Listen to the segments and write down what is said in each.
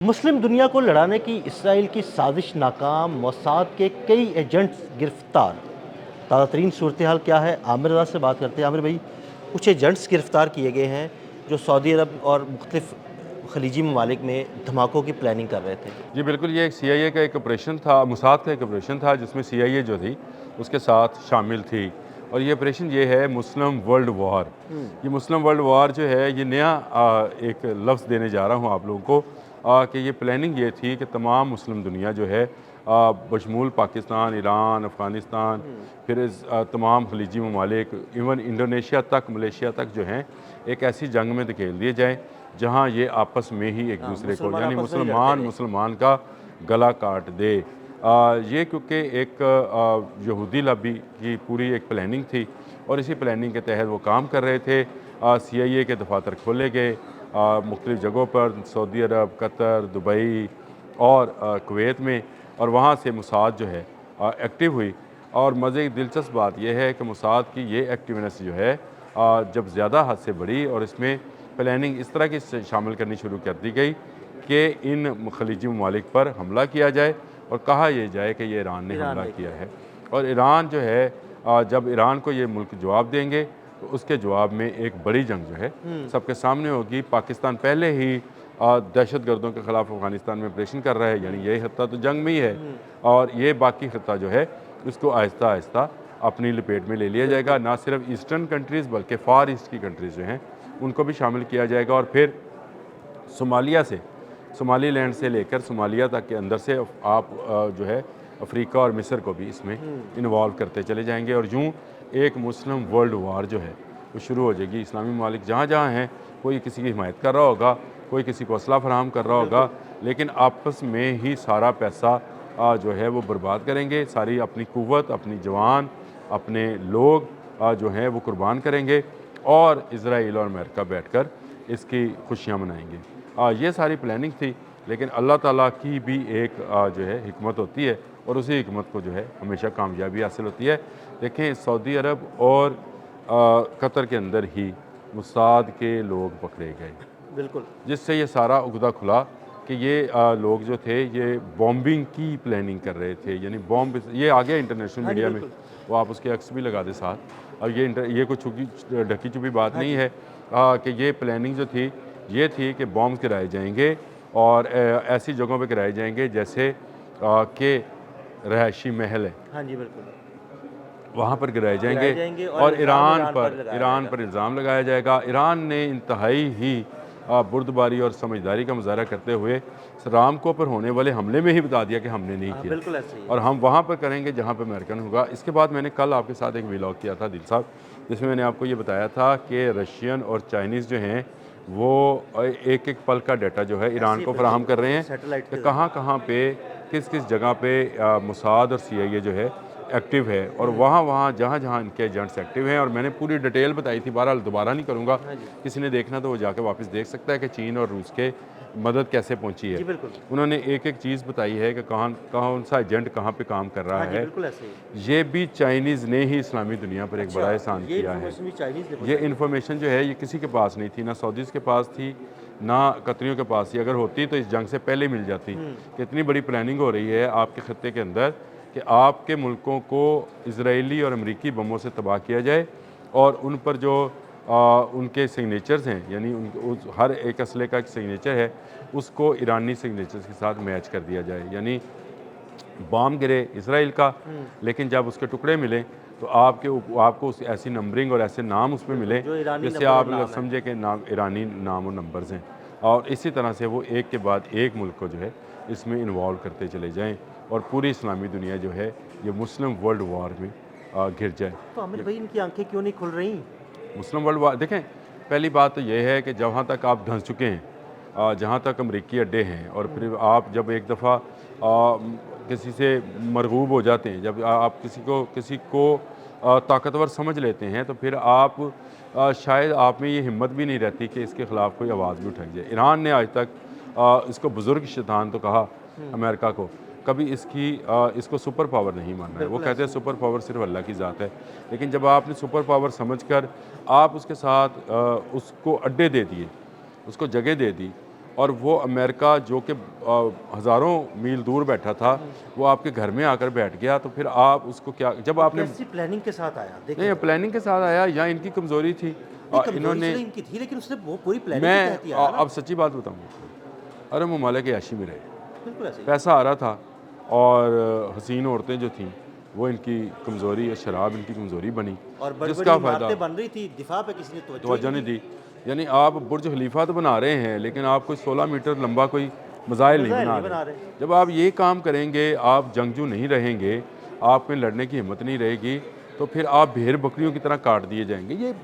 मुस्लिम दुनिया को लड़ाने की इसराइल की साजिश नाकाम, मोसाद के कई एजेंट्स गिरफ्तार। ताज़ा तरीन सूरत हाल क्या है, आमिर रज़ा से बात करते हैं। आमिर भाई, कुछ एजेंट्स गिरफ्तार किए गए हैं जो सऊदी अरब और मुख्तलिफ खलीजी ममालिक में धमाकों की प्लानिंग कर रहे थे। जी बिल्कुल, ये एक सीआईए का एक ऑपरेशन था, मोसाद का एक ऑपरेशन था जिसमें सीआईए जो थी उसके साथ शामिल थी। और ये ऑपरेशन ये है मुस्लिम वर्ल्ड वॉर। ये मुस्लिम वर्ल्ड वॉर जो है ये नया एक लफ्ज़ देने जा रहा हूँ आप लोगों को कि ये प्लानिंग ये थी कि तमाम मुस्लिम दुनिया जो है बशमूल पाकिस्तान, ईरान, अफ़गानिस्तान, फिर तमाम खलीजी ममालिक, इवन इंडोनेशिया तक, मलेशिया तक जो हैं एक ऐसी जंग में धकेल दिए जाएँ जहाँ ये आपस में ही एक दूसरे को मुसलमान यानी आपस में ही लड़ते मुसलमान रहे। मुसलमान का गला काट दे। ये क्योंकि एक यहूदी लॉबी की पूरी एक प्लानिंग थी और इसी प्लानिंग के तहत वो काम कर रहे थे। सीआईए के दफातर खोले गए मुख्तलिफ़ जगहों पर, सऊदी अरब, कतर, दुबई और कुवैत में, और वहाँ से मोसाद जो है एक्टिव हुई। और मज़े की दिलचस्प बात यह है कि मोसाद की ये एक्टिवनेस जो है जब ज़्यादा हद से बढ़ी और इसमें प्लानिंग इस तरह की शामिल करनी शुरू कर दी गई कि इन खलीजी ममालिक पर हमला किया जाए और कहा यह जाए कि ये ईरान ने हमला किया है। और ईरान जो है जब ईरान को ये मुल्क जवाब देंगे तो उसके जवाब में एक बड़ी जंग जो है सबके सामने होगी। पाकिस्तान पहले ही दहशत गर्दों के ख़िलाफ़ अफ़गानिस्तान में ऑपरेशन कर रहा है, यानी यही खत्ता तो जंग में ही है, और ये बाकी खत्ता जो है इसको आहिस्ता आहिस्ता अपनी लपेट में ले लिया जाएगा। ना सिर्फ ईस्टर्न कंट्रीज़ बल्कि फ़ार ईस्ट की कंट्रीज़ जो हैं उनको भी शामिल किया जाएगा। और फिर सोमालिया से, सोमालीलैंड से लेकर सोमालिया तक के अंदर से आप जो है अफ्रीका और मिस्र को भी इसमें इन्वॉल्व करते चले जाएंगे। और यूँ एक मुस्लिम वर्ल्ड वार जो है वो शुरू हो जाएगी। इस्लामी ममालिक जहाँ जहाँ हैं कोई किसी की हिमायत कर रहा होगा, कोई किसी को असला फराहम कर रहा होगा, लेकिन आपस में ही सारा पैसा जो है वो बर्बाद करेंगे। सारी अपनी कुव्वत, अपनी जवान, अपने लोग जो हैं वो कुर्बान करेंगे और इज़राइल और अमेरिका बैठकर इसकी खुशियाँ मनाएंगे। ये सारी प्लानिंग थी, लेकिन अल्लाह ताला की भी एक जो है हिकमत होती है और उसी हिकमत को जो है हमेशा कामयाबी हासिल होती है। देखें, सऊदी अरब और कतर के अंदर ही मोसाद के लोग पकड़े गए, बिल्कुल। जिससे ये सारा उगदा खुला कि ये लोग जो थे ये बॉम्बिंग की प्लानिंग कर रहे थे। यानी बॉम्ब ये आ गया इंटरनेशनल हाँ जी, मीडिया में, बिल्कुल। वो आप उसके अक्स भी लगा दें साथ। अब ये कोई ढकी छुपी बात हाँ नहीं जी। है कि ये प्लानिंग जो थी ये थी कि बॉम्ब गिराए जाएंगे और ऐसी जगहों पे गिराए जाएंगे जैसे कि रहायशी महल है, हाँ जी, बिल्कुल। वहाँ पर गिराए गिराए जाएंगे। जाएंगे और और इल्ज़ाम ईरान पर लगाया ईरान जाएगा। पर इल्ज़ाम लगाया जाएगा। ईरान ने इंतहाई ही बुर्दबारी और समझदारी का मुजाहरा करते हुए रामको पर होने वाले हमले में ही बता दिया कि हमने नहीं हाँ, किया बिल्कुल ऐसे ही है। और हम वहाँ पर करेंगे जहाँ पर अमेरिकन होगा। इसके बाद मैंने कल आपके साथ एक व्लॉग किया था दिल साहब, जिसमें मैंने आपको ये बताया था कि रशियन और चाइनीज़ जो हैं वो एक एक पल का डाटा जो है ईरान ऐसे ही को बिल्कुल, फराहम कर रहे हैं सैटेलाइट कि के कहाँ ज़रिए। कहाँ पे किस किस जगह पे मोसाद और सीआईए जो है एक्टिव है और वहाँ वहाँ जहाँ जहाँ इनके एजेंट्स एक्टिव हैं। और मैंने पूरी डिटेल बताई थी, बहरहाल दोबारा नहीं करूँगा। हाँ जी। किसी ने देखना तो वो जाके वापस देख सकता है कि चीन और रूस के मदद कैसे पहुँची है। जी, बिल्कुल। उन्होंने एक एक चीज़ बताई है कि कौन सा एजेंट कहाँ पे काम कर रहा हाँ जी, है। बिल्कुल ऐसे ही। ये भी चाइनीज़ ने ही इस्लामी दुनिया पर एक बड़ा अच्छा, एहसान ये किया है। इन्फॉर्मेशन भी चाइनीज़ ने ये पहुँचाई है। इन्फॉर्मेशन जो है ये किसी के पास नहीं थी, ना सऊदीज़ के पास थी, ना कतरियों के पास थी। अगर होती तो इस जंग से पहले मिल जाती कि इतनी बड़ी प्लानिंग हो रही है आपके खत्ते के अंदर कि आपके मुल्कों को इजरायली और अमरीकी बमों से तबाह किया जाए और उन पर जो उनके सिग्नेचर्स हैं, यानी हर एक असले का एक सिग्नेचर है, उसको ईरानी सिग्नेचर्स के साथ मैच कर दिया जाए। यानी बॉम्ब गिरे इसराइल का, लेकिन जब उसके टुकड़े मिले तो आपको उस ऐसी नंबरिंग और ऐसे नाम उसमें मिले जो ईरानी जिससे नंबर और आप नाम है। समझे कि नाम ईरानी नाम और नंबर्स हैं। और इसी तरह से वो एक के बाद एक मुल्क को जो है इसमें इन्वॉल्व करते चले जाएं और पूरी इस्लामी दुनिया जो है ये मुस्लिम वर्ल्ड वॉर में घिर जाए। तो आमिर भाई, इनकी आंखें क्यों नहीं खुल रही? मुस्लिम वर्ल्ड वार देखें, पहली बात तो ये है कि जहाँ तक आप धंस चुके हैं, जहाँ तक अमरीकी अड्डे हैं, और फिर आप जब एक दफ़ा किसी से मरगूब हो जाते हैं, जब आप किसी को ताकतवर समझ लेते हैं, तो फिर आप शायद आप में ये हिम्मत भी नहीं रहती कि इसके ख़िलाफ़ कोई आवाज़ भी उठाई जाए। ईरान ने आज तक इसको बुज़ुर्ग शैतान तो कहा अमेरिका को, कभी इसको सुपर पावर नहीं माना है। वो बिल्कुल कहते ऐसे हैं ही। सुपर पावर सिर्फ अल्लाह की ज़ात है। लेकिन जब आपने सुपर पावर समझकर आप उसके साथ उसको अड्डे दे दिए, उसको जगह दे दी, और वो अमेरिका जो कि हज़ारों मील दूर बैठा था, वो आपके घर में आकर बैठ गया, तो फिर आप उसको क्या, जब आपने कैसी प्लानिंग के साथ आया देखिए। नहीं प्लानिंग के साथ आया या इनकी कमज़ोरी थी, नहीं, कमजोरी इन्होंने, चलो इनकी थी, लेकिन उसने वो पूरी प्लानिंग के तहत ही आया ना। अब सच्ची बात बताऊँ, अरब ममालिक के ऐशी में रहे, बिल्कुल ऐसे ही। पैसा आ रहा था और हसीन औरतें जो थीं वो इनकी कमज़ोरी, और शराब इनकी कमज़ोरी बनी, और बड़ी जिसका बड़ी फ़ायदा इमारतें बन रही थी, दिफा पे किसी ने तवज्जो नहीं दी। यानी आप बुर्ज खलीफा तो बना रहे हैं, लेकिन आप कोई 16 मीटर लंबा कोई मिसाइल नहीं बना बना रहे। रहे। जब आप ये काम करेंगे, आप जंगजू नहीं रहेंगे, आप में लड़ने की हिम्मत नहीं रहेगी, तो फिर आप भेड़ बकरियों की तरह काट दिए जाएंगे। ये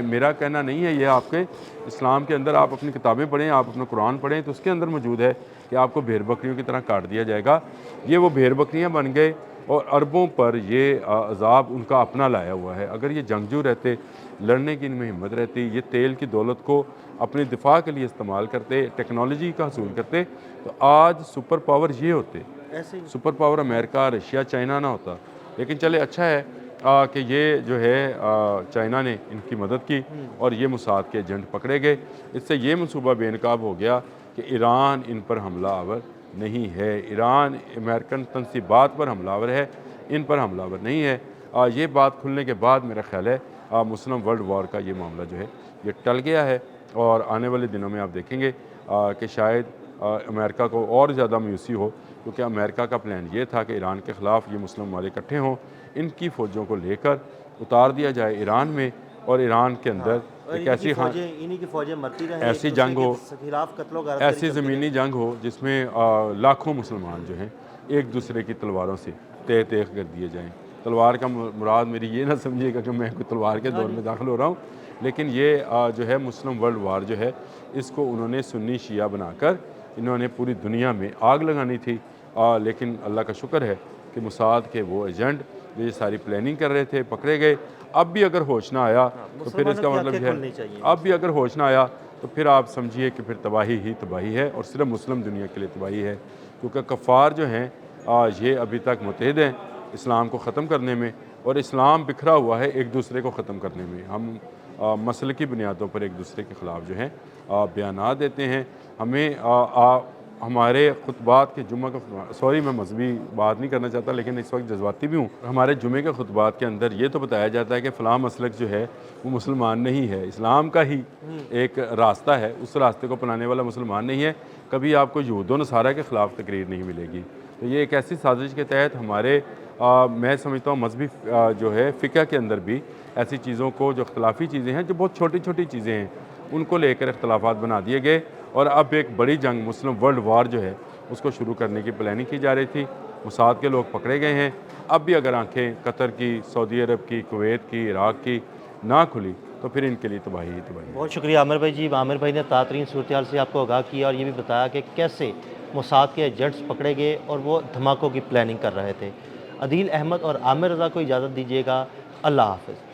मेरा कहना नहीं है, ये आपके इस्लाम के अंदर, आप अपनी किताबें पढ़ें, आप अपना कुरान पढ़ें, तो उसके अंदर मौजूद है कि आपको भेड़ बकरियों की तरह काट दिया जाएगा। ये वो भेड़ बकरियाँ बन गए और अरबों पर ये अज़ाब उनका अपना लाया हुआ है। अगर ये जंगजू रहते, लड़ने की इनमें हिम्मत रहती, ये तेल की दौलत को अपने दिफा के लिए इस्तेमाल करते, टेक्नोलॉजी का हसूल करते, तो आज सुपर पावर ये होते। ऐसे ही। Super power America, Russia, China ना होता। लेकिन चले, अच्छा है कि ये जो है चाइना ने इनकी मदद की और ये मोसाद के एजेंट पकड़े गए। इससे ये मनसूबा बेनकाब हो गया कि ईरान इन पर हमला आवर नहीं है, ईरान अमेरिकन तनसीबात पर हमलावर है, इन पर हमलावर नहीं है। ये बात खुलने के बाद मेरा ख्याल है मुस्लिम वर्ल्ड वॉर का ये मामला जो है ये टल गया है, और आने वाले दिनों में आप देखेंगे कि शायद अमेरिका को और ज़्यादा मायूसी हो, क्योंकि अमेरिका का प्लान ये था कि ईरान के ख़िलाफ़ ये मुस्लिम ममालिक इकट्ठे हों, इनकी फ़ौजों को लेकर उतार दिया जाए ईरान में, और ईरान के अंदर और एक ऐसी इन्हीं की फौजें मरती रहें, ऐसी एक दूसरे जंग के हो, खिलाफ कत्लो गारत ऐसी ज़मीनी जंग हो जिसमें लाखों मुसलमान जो हैं एक दूसरे की तलवारों से तह तह कर दिए जाएं। तलवार का मुराद मेरी ये ना समझिएगा कि मैं कोई तलवार के दौर में दाखिल हो रहा हूँ, लेकिन ये जो है मुस्लिम वर्ल्ड वार जो है, इसको उन्होंने सुन्नी शिया बनाकर इन्होंने पूरी दुनिया में आग लगानी थी। लेकिन अल्लाह का शुक्र है कि मोसाद के वो एजेंट जो ये सारी प्लानिंग कर रहे थे पकड़े गए। अब भी अगर होश ना आया तो फिर इसका मतलब है, अब भी अगर होश ना आया तो फिर आप समझिए कि फिर तबाही ही तबाही है, और सिर्फ मुस्लिम दुनिया के लिए तबाही है, क्योंकि कफ़ार जो हैं ये अभी तक मुतहद हैं इस्लाम को ख़त्म करने में, और इस्लाम बिखरा हुआ है एक दूसरे को ख़त्म करने में। हम मसलकी बुनियादों पर एक दूसरे के ख़िलाफ़ जो हैं बयानात देते हैं। हमें हमारे खुतबात के जुम्मे का, सॉरी मैं मजहबी बात नहीं करना चाहता, लेकिन इस वक्त जज्बाती भी हूँ। हमारे जुम्मे के खुतबात के अंदर ये तो बताया जाता है कि फ़लाँ मसलक जो है वो मुसलमान नहीं है, इस्लाम का ही एक रास्ता है, उस रास्ते को अपनाने वाला मुसलमान नहीं है। कभी आपको यहूद व नसारा के ख़िलाफ़ तकरीर नहीं मिलेगी। तो ये एक ऐसी साजिश के तहत हमारे मैं समझता हूँ मजहबी जो है फ़िक़ह के अंदर भी ऐसी चीज़ों को, जो इख्तलाफी चीज़ें हैं, जो बहुत छोटी छोटी चीज़ें हैं, उनको लेकर इख्तलाफात बना दिए गए, और अब एक बड़ी जंग मुस्लिम वर्ल्ड वार जो है उसको शुरू करने की प्लानिंग की जा रही थी। मोसाद के लोग पकड़े गए हैं। अब भी अगर आंखें कतर की, सऊदी अरब की, कुवैत की, इराक़ की ना खुली तो फिर इनके लिए तबाही ही तबाही। बहुत शुक्रिया आमिर भाई जी। आमिर भाई ने तातरीन सूरत से आपको आगाह किया, और ये भी बताया कि कैसे मोसाद के एजेंट्स पकड़े गए और वो धमाकों की प्लानिंग कर रहे थे। अदील अहमद और आमिर रज़ा को इजाज़त दीजिएगा। अल्लाह हाफ़िज़।